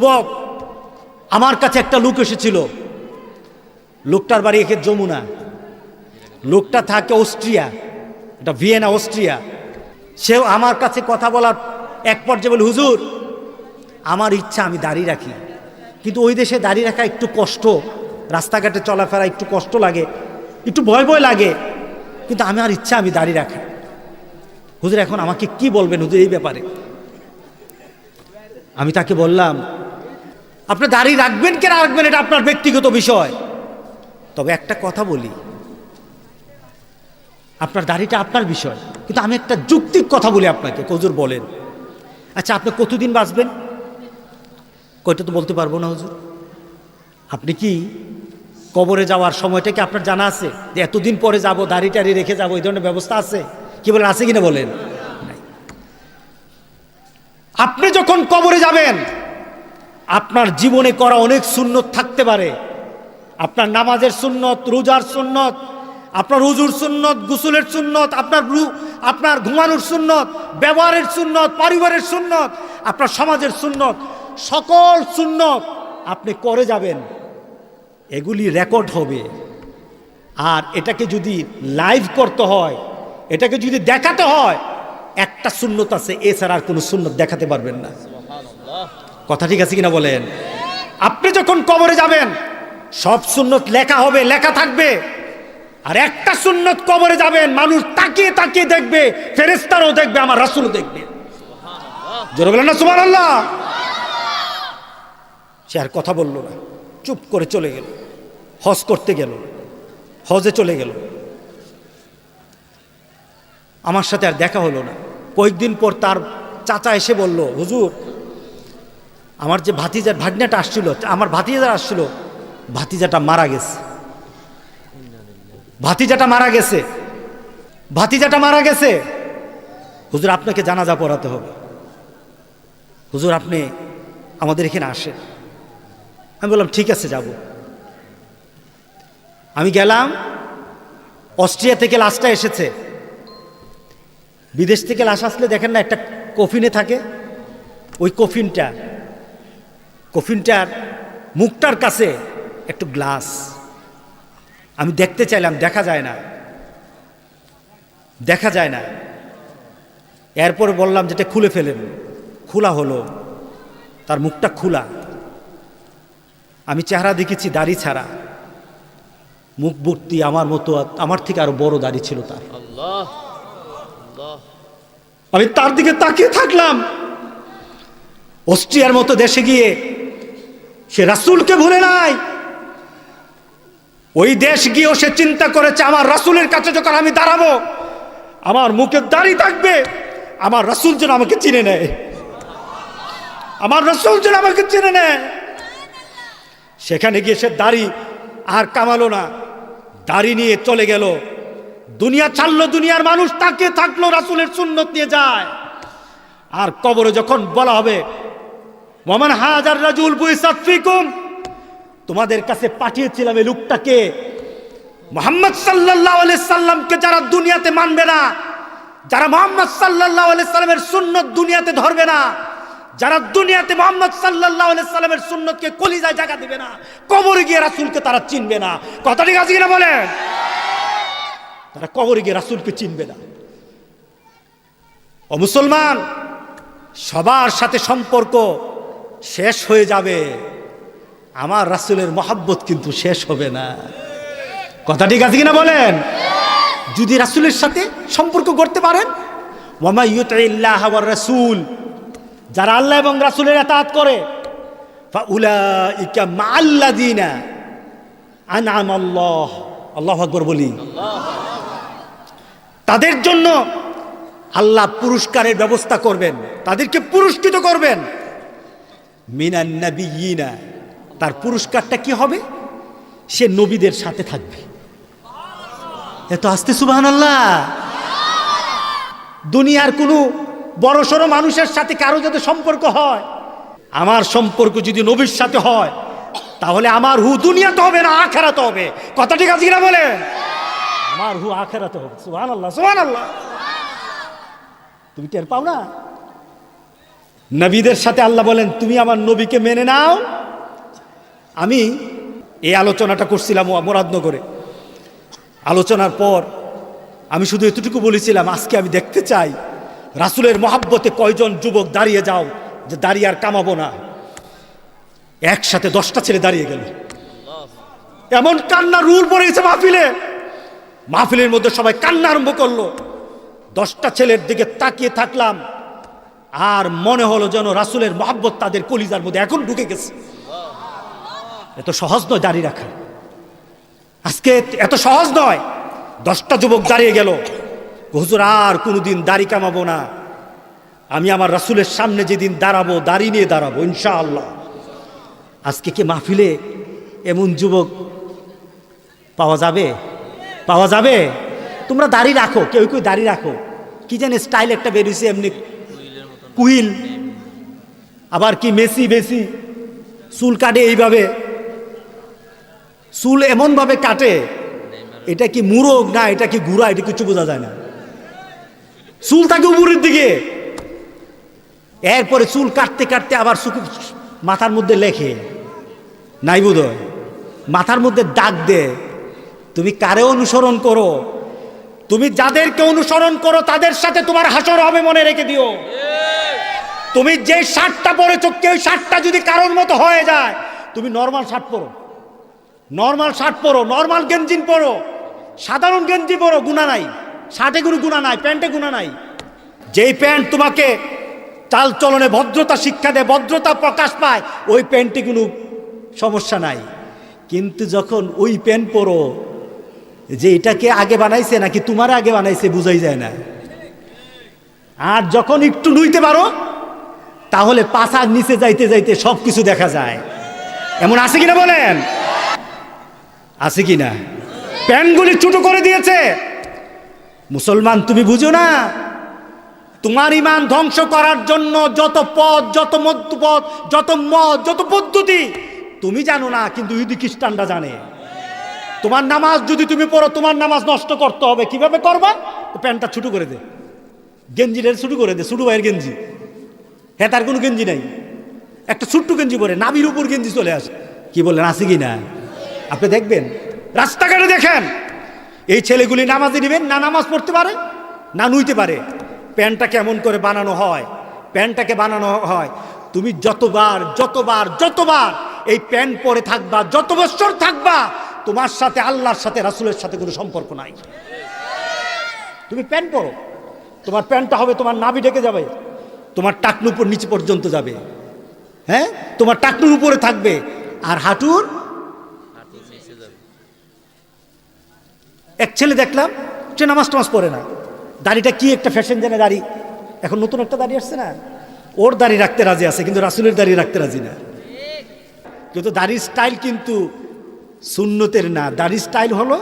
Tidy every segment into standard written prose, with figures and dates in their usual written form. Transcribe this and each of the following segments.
যুবক, আমার কাছে একটা লোক এসেছিল। লোকটার বাড়ি একে যমুনা। লোকটা থাকে অস্ট্রিয়া, এটা ভিয়েনা অস্ট্রিয়া। সেও আমার কাছে কথা বলার এক পর্যায়ে বলে, হুজুর আমার ইচ্ছা আমি দাড়ি রাখি, কিন্তু ওই দেশে দাড়ি রাখা একটু কষ্ট, রাস্তাঘাটে চলাফেরা একটু কষ্ট লাগে, একটু ভয় ভয় লাগে, কিন্তু আমার ইচ্ছা আমি দাড়ি রাখা। হুজুর এখন আমাকে কি বলবেন হুজুর এই ব্যাপারে? আমি তাকে বললাম, আপনি দাড়ি রাখবেন কে রাখবেন এটা আপনার ব্যক্তিগত বিষয়, তবে একটা কথা বলি, আপনার দাড়িটা আপনার বিষয়, কিন্তু আমি একটা যৌক্তিক কথা বলি আপনাকে। হুজুর বলেন, আচ্ছা আপনি কতদিন বাঁচবেন? কয়টা তো বলতে পারবো না হুজুর। আপনি কি কবরে যাওয়ার সময়টা কি আপনার জানা আছে যে এতদিন পরে যাব, দাড়ি টাড়ি রেখে যাবো, এই ধরনের ব্যবস্থা আছে? কি বলেন, আছে কিনা বলেন? আপনি যখন কবরে যাবেন, আপনার জীবনে করা অনেক সুন্নত থাকতে পারে। আপনার নামাজের সুন্নত, রোজার সুন্নত, আপনার উজুর সুন্নত, গোসলের সুন্নত, আপনার ঘুমানোর সুন্নত, ব্যবহারের সুন্নত, পরিবারের সুন্নত, আপনার সমাজের সুন্নত, সকল সুন্নত আপনি করে যাবেন। এগুলি রেকর্ড হবে। আর এটাকে যদি লাইভ করতে হয়, এটাকে যদি দেখাতে হয়, একটা সুন্নত আছে, এছাড়া আর কোনো সুন্নত দেখাতে পারবেন না। কথা ঠিক আছে কিনা বলেন? আপনি যখন কবরে যাবেন, সব সুন্নত লেখা হবে, লেখা থাকবে। আর একটা সুন্নত কবরে যাবেন, মানুষ তাকিয়ে তাকিয়ে দেখবে, ফেরেশতারাও দেখবে, আমার রাসূলও দেখবে। জোরে বলেন না সুবহানাল্লাহ। সে আর কথা বলল না, চুপ করে চলে গেল। হজ করতে গেল, হজে চলে গেল। আমার সাথে আর দেখা হলো না। কয়েকদিন পর তার চাচা এসে বলল, হুজুর আমার যে ভাগ্নাটা আসছিল, আমার ভাতিজা আসছিল, ভাতিজাটা মারা গেছে, ভাতিজাটা মারা গেছে, ভাতিজাটা মারা গেছে। হুজুর আপনাকে জানাজা পড়াতে হবে, হুজুর আপনি আমাদের এখানে আসেন। আমি বললাম ঠিক আছে যাব। আমি গেলাম। অস্ট্রিয়া থেকে লাশটা এসেছে। বিদেশ থেকে লাশ আসলে দেখেন না একটা কফিনে থাকে, ওই কফিনটার মুখটার কাছে একটু গ্লাস। আমি দেখতে চাইলাম, দেখা যায় না, দেখা যায় না। এরপরে বললাম যেটা খুলে ফেলেন, খোলা হলো, তার মুখটা খোলা। আমি চেহারা দেখেছি দাড়ি ছাড়া, মুখ ভর্তি আমার মতো, আমার থেকে আরো বড় দাড়ি ছিল তার। আমি তার দিকে তাকিয়ে থাকলাম। অস্ট্রিয়ার মতো দেশে গিয়ে সে রাসূলকে ভুলে নাই। ওই দেশ গিয়েও সে চিন্তা করেছে, আমার রাসূলের কাছে যখন আমি দাঁড়াবো, আমার মুখে দাড়ি থাকবে, আমার রাসূল যেন আমাকে চিনে নেয়, আমার রাসূল যেন আমাকে চিনে নেয়। সেখানে গিয়ে সে দাড়ি আর কামালো না, দাড়ি নিয়ে চলে গেল। দুনিয়া ছাড়লো, দুনিয়ার মানুষ তাকিয়ে থাকলো, রাসূলের সুন্নত নিয়ে যায়। আর কবরে যখন বলা হবে, ওয়ামান হাজার রাজুল বুইসাত ফিকুম, তোমাদের কাছে পাঠিয়েছিলাম এই লোকটাকে, মুহাম্মদ সাল্লাল্লাহু আলাইহি সাল্লামকে যারা দুনিয়াতে মানবে না, যারা মুহাম্মদ সাল্লাল্লাহু আলাইহি সাল্লামের সুন্নত দুনিয়াতে ধরবে না, যারা দুনিয়াতে মুহাম্মদ সাল্লাল্লাহু আলাইহি সাল্লামের সুন্নতকে কলিজায় জায়গা দিবে না, কবরে গিয়ে রাসূলকে তারা চিনবে না। কথা ঠিক আছে কিনা বলেন? তারা কবরে গিয়ে রাসূলকে চিনবে না। ও মুসলমান, সবার সাথে সম্পর্ক শেষ হয়ে যাবে, আমার রাসূলের মহব্বত কিন্তু শেষ হবে না। কথা ঠিক আছে কিনা বলেন? যদি রাসূলের সাথে সম্পর্ক করতে পারেন, ওয়া মা ইউতিল্লাহ ওয়ার রাসূল, যারা আল্লাহ এবং রাসূলের ইতাআত করে, ফাউলাইকা মাআল্লাযিনা আনআমাল্লাহ, আল্লাহু আকবার বলি, তাদের জন্য আল্লাহ পুরস্কারের ব্যবস্থা করবেন, তাদেরকে পুরস্কৃত করবেন। মিনান নাবিয়িনা, তার পুরস্কারটা কি হবে? সে নবীদের সাথে থাকবে। এত আস্তে সুবহানাল্লাহ। দুনিয়ার কোনো বড়সড় মানুষের সাথে কারো যদি সম্পর্ক হয়, আমার সম্পর্ক যদি নবীর সাথে হয়, তাহলে আমার হু দুনিয়াতে হবে না, আখিরাতে হবে। কথা ঠিক আছে কিনা বলে? আমার হু আখিরাতে হবে। সুবহানাল্লাহ, সুবহানাল্লাহ। তুমি টের পাও না? নবীদের সাথে আল্লাহ বলেন তুমি আমার নবীকে মেনে নাও। আমি এই আলোচনাটা করছিলাম মুরাদনগরে। আলোচনার পর আমি শুধু এতটুকু বলেছিলাম, আজকে আমি দেখতে চাই রাসূলের মহাব্বতে কয়জন যুবক দাঁড়িয়ে যাও, যে দাঁড়িয়ে আর কামাবো না। একসাথে 10টা ছেলে দাঁড়িয়ে গেল। এমন কান্না রুল পড়ে গেছে মাহফিলে, মাহফিলের মধ্যে সবাই কান্না আরম্ভ করলো। 10টা ছেলের দিকে তাকিয়ে থাকলাম, আর মনে হলো যেন রাসূলের মহাব্বত তাদের কলিজার মধ্যে এখন ঢুকে গেছে। এত সহজ নয় দাঁড়িয়ে রাখা, আজকে এত সহজ নয়। 10টা যুবক দাঁড়িয়ে গেল, হুজুর আর কোনোদিন দাড়ি কামাবো না, আমি আমার রাসূলের সামনে যেদিন দাঁড়াবো দাড়ি নিয়ে দাঁড়াবো ইনশাআল্লাহ। আজকে কি মাহফিলে এমন যুবক পাওয়া যাবে? পাওয়া যাবে? তোমরা দাড়ি রাখো, কেউ কেউ দাড়ি রাখো, কি জানি স্টাইল একটা বেরিয়েছে এমনি কুইল, আবার কি মেসি বেশি চুল কাটে, এইভাবে চুল এমন ভাবে কাটে, এটা কি মুরগ না এটা কি গুড়া, এটা কিছু বোঝা যায় না। চুল থাকে উপরের দিকে, এরপরে চুল কাটতে কাটতে আবার মাথার মধ্যে লেখে নাই বোধহয়, মাথার মধ্যে দাগ দে। তুমি কারে অনুসরণ করো? তুমি যাদেরকে অনুসরণ করো তাদের সাথে তোমার হাসর হবে, মনে রেখে দিও। তুমি যে শার্টটা পরেছো, কেউ শার্টটা যদি কারোর মতো হয়ে যায়, তুমি নর্মাল শার্ট পরো, নর্মাল শার্ট পরো, নর্মাল গেঞ্জি পরো, সাধারণ গেঞ্জি পরো, গুণা নাই। শার্টে কোনো গুণা নাই, প্যান্টে গুণা নাই। যেই প্যান্ট তোমাকে চাল চলনে ভদ্রতা শিক্ষা দেয়, ভদ্রতা প্রকাশ পায়, ওই প্যান্টে কোনো সমস্যা নাই। কিন্তু যখন ওই প্যান্ট পরো যে এটাকে আগে বানাইছে নাকি তোমার আগে বানাইছে বুঝাই যায় না। আর যখন একটু নুইতে পারো তাহলে পাছার নিচে যাইতে যাইতে সব কিছু দেখা যায়। এমন আছে কিনা বলেন? আছে কিনা? প্যান্টগুলি ছোট করে দিয়েছে। মুসলমান তুমি বুঝো না, তোমার ইমান ধ্বংস করার জন্য যত পথ, যত মধ্যপথ, যত মত, যত পদ্ধতি তুমি জানো না, কিন্তু ইহুদি খ্রিস্টানরা জানে। তোমার নামাজ যদি তুমি পড়ো, তোমার নামাজ নষ্ট করতে হবে, কিভাবে করবা? প্যান্টটা ছোট করে দে, গেঞ্জিটা ছোট করে দে, ছোট ভাইয়ের গেঞ্জি, হ্যাঁ তার কোনো গেঞ্জি নাই, একটা ছোট্ট গেঞ্জি পরে নাভির উপর গেঞ্জি চলে আসে। কি বলেন, আছে কি না? আপনি দেখবেন রাস্তাঘাটে দেখেন এই ছেলেগুলি নামাজে নেবেন না, নামাজ পড়তে পারে না নুইতে পারে। প্যান্টটা কেমন করে বানানো হয়, প্যান্টটাকে বানানো হয়, তুমি যতবার যতবার যতবার এই প্যান্ট পরে থাকবা, যত বছর থাকবা, তোমার সাথে আল্লাহর সাথে রাসূলের সাথে কোনো সম্পর্ক নাই। তুমি প্যান্ট পরো, তোমার প্যান্টটা হবে তোমার নাভি ঢেকে যাবে, তোমার টাকনুর উপর নিচে পর্যন্ত যাবে, হ্যাঁ তোমার টাকনুর উপরে থাকবে, আর হাঁটুর। এক ছেলে দেখলাম সে নামাজ টামাজ পড়ে না, দাড়িটা কি একটা ফ্যাশন জানে, দাড়ি এখন নতুন একটা দাড়ি আসছে না, ওর দাড়ি রাখতে রাজি আছে কিন্তু রাসূলের দাড়ি রাখতে রাজি না। কিন্তু দাড়ির স্টাইল কিন্তু সুন্নতের না, দাড়ির স্টাইল হলো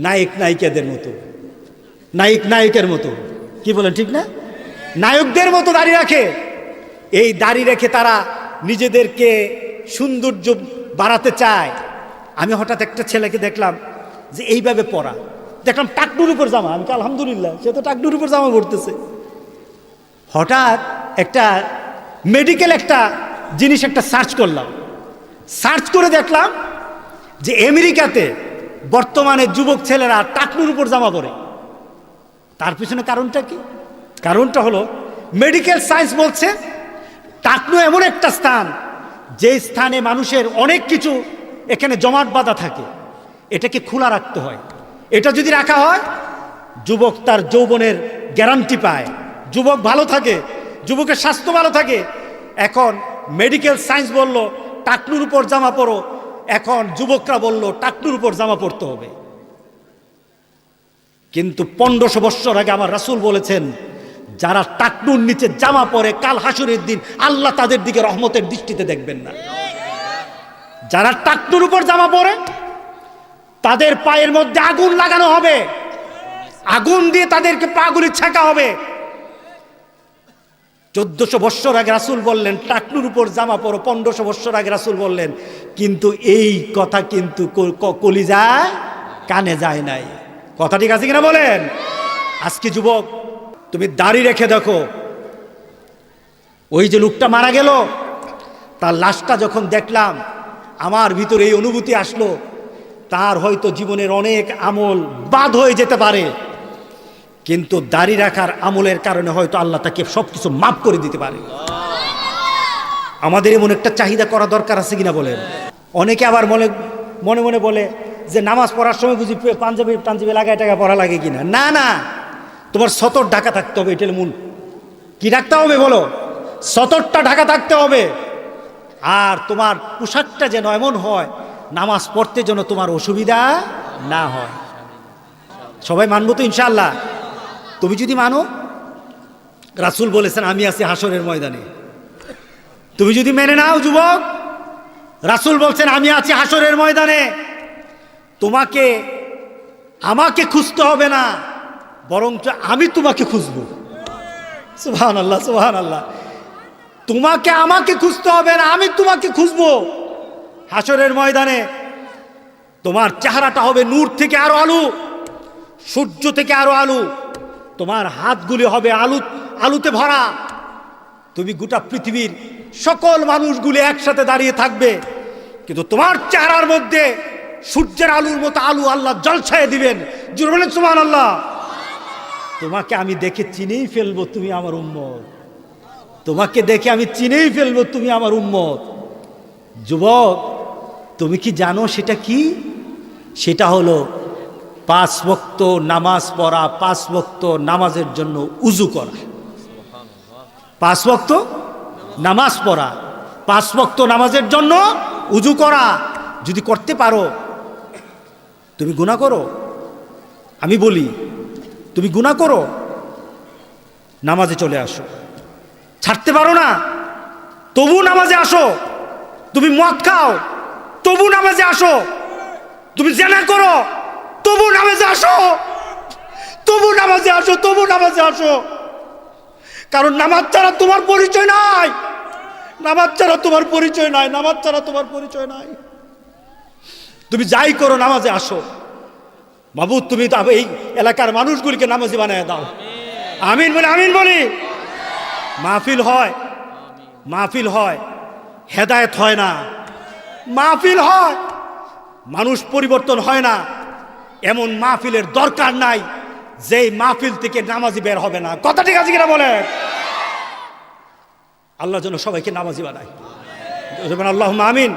নায়ক নায়িকাদের মতো, নায়ক নায়কের মতো। কি বলেন, ঠিক না? নায়কদের মতো দাড়ি রাখে। এই দাড়ি রেখে তারা নিজেদেরকে সৌন্দর্য বাড়াতে চায়। আমি হঠাৎ একটা ছেলেকে দেখলাম যে এইভাবে পরা, দেখলাম টাকনুর উপর জামা, আমি আলহামদুলিল্লাহ সে তো টাকনুর উপর জামা পরতেছে। হঠাৎ একটা মেডিকেল একটা জিনিস একটা সার্চ করলাম, সার্চ করে দেখলাম যে আমেরিকাতে বর্তমানে যুবক ছেলেরা টাকনুর উপর জামা পরে। তার পিছনে কারণটা কি? কারণটা হলো মেডিকেল সায়েন্স বলছে টাকনু এমন একটা স্থান যে স্থানে মানুষের অনেক কিছু এখানে জমাট বাঁধা থাকে, এটাকে খোলা রাখতে হয়। এটা যদি রাখা হয় যুবক তার যৌবনের গ্যারান্টি পায়, যুবক ভালো থাকে, যুবকের স্বাস্থ্য ভালো থাকে। এখন মেডিকেল সায়েন্স বলল টাকনুর উপর জামা পরো, এখন যুবকরা বলল টাকনুর উপর জামা পরতে হবে। কিন্তু 1500 বছর আগে আমার রাসূল বলেছেন যারা টাকনুর নিচে জামা পরে কাল হাসরের দিন আল্লাহ তাদের দিকে রহমতের দৃষ্টিতে দেখবেন না। যারা টাকনুর উপর জামা পরে তাদের পায়ের মধ্যে আগুন লাগানো হবে, আগুন দিয়ে তাদেরকে পাগুলি ছেঁকা হবে। 1400 বছর আগে রাসূল বললেন টাকনুর উপর জামা পরো, 1500 বছর আগে রাসূল বললেন, কিন্তু এই কথা কিন্তু কলিজায় কানে যায় নাই। কথা ঠিক আছে কিনা বলেন? আজকে যুবক তুমি দাড়ি রেখে দেখো, ওই যে লোকটা মারা গেল, তার লাশটা যখন দেখলাম আমার ভিতরে এই অনুভূতি আসলো, তার হয়তো জীবনের অনেক আমল বাদ হয়ে যেতে পারে, কিন্তু দাড়ি রাখার আমলের কারণে হয়তো আল্লাহ তাকে সবকিছু মাফ করে দিতে পারে। আমাদের এমন একটা চাহিদা করা দরকার আছে কিনা বলেন। অনেকে আবার মনে মনে বলে যে নামাজ পড়ার সময় বুঝি পাঞ্জাবি লাগায় টাকা পড়া লাগে কিনা। না না, তোমার সতর ঢাকা থাকতে হবে, এটার মূল। কি রাখতে হবে বলো? সতরটা ঢাকা থাকতে হবে। আর তোমার পোশাকটা যেন এমন হয় নামাজ পড়তে যেন তোমার অসুবিধা না হয়। সবাই মানবো তো ইনশাআল্লাহ? তুমি যদি মানো, রাসূল বলেছেন আমি আছি হাসরের ময়দানে। তুমি যদি মেনে নাও যুবক, রাসূল বলছেন আমি আছি হাসরের ময়দানে, তোমাকে আমাকে খুঁজতে হবে না, বরঞ্চ আমি তোমাকে খুঁজবো। সুবহানাল্লাহ, সুবহানাল্লাহ। তোমাকে আমাকে খুঁজতে হবে না, আমি তোমাকে খুঁজবো হাসরের ময়দানে। তোমার চেহারাটা হবে নূর থেকে আরো আলো, সূর্য থেকে আরো আলো। তোমার হাতগুলি হবে আলোতে ভরা। তুমি গোটা পৃথিবীর সকল মানুষগুলি একসাথে দাঁড়িয়ে থাকবে, কিন্তু তোমার চেহারার মধ্যে সূর্যের আলোর মতো আলো আল্লাহ জলছায়ে দিবেন। জোরে বলেন সুবহানাল্লাহ। তোমাকে আমি দেখে চিনেই ফেলবো তুমি আমার উম্মত। তোমাকে দেখে আমি চিনেই ফেলবো তুমি আমার উম্মত। যুবক, তুমি কি জানো সেটা কি? সেটা হলো 5 ওয়াক্ত নামাজ পড়া, 5 ওয়াক্ত নামাজের জন্য উযু করা। 5 ওয়াক্ত নামাজ পড়া, 5 ওয়াক্ত নামাজের জন্য উযু করা। যদি করতে পারো, তুমি গুনাহ করো, আমি বলি তুমি গুনাহ করো, নামাজে চলে আসো। ছাড়তে পারো না, তবু নামাজে আসো। তুমি মদ খাও, তবু নামাজে আসো। তুমি জেনা করো, তবু নামাজে আসো। তবু নামাজে আসো, তবু নামাজে আসো। কারণ নামাজ ছাড়া তোমার পরিচয় নাই। নামাজ ছাড়া তোমার পরিচয় নাই। নামাজ ছাড়া তোমার পরিচয় নাই। তুমি যাই করো, নামাজে আসো। মাবুদ, তুমি তো এই এলাকার মানুষগুলিকে নামাজি বানায় দাও। আমিন বলি, আমিন বলি। মাহফিল হয়, মাহফিল হয়, হেদায়েত হয় না। মাহফিল হয়, মানুষ পরিবর্তন হয় না। এমন মাহফিলের দরকার নাই যেই মাহফিল থেকে নামাজি বের হবে না। কথা ঠিক আছে কিনা বলেন? আল্লাহ যেন সবাইকে নামাজি বানায়। আল্লাহুম্মা আমিন।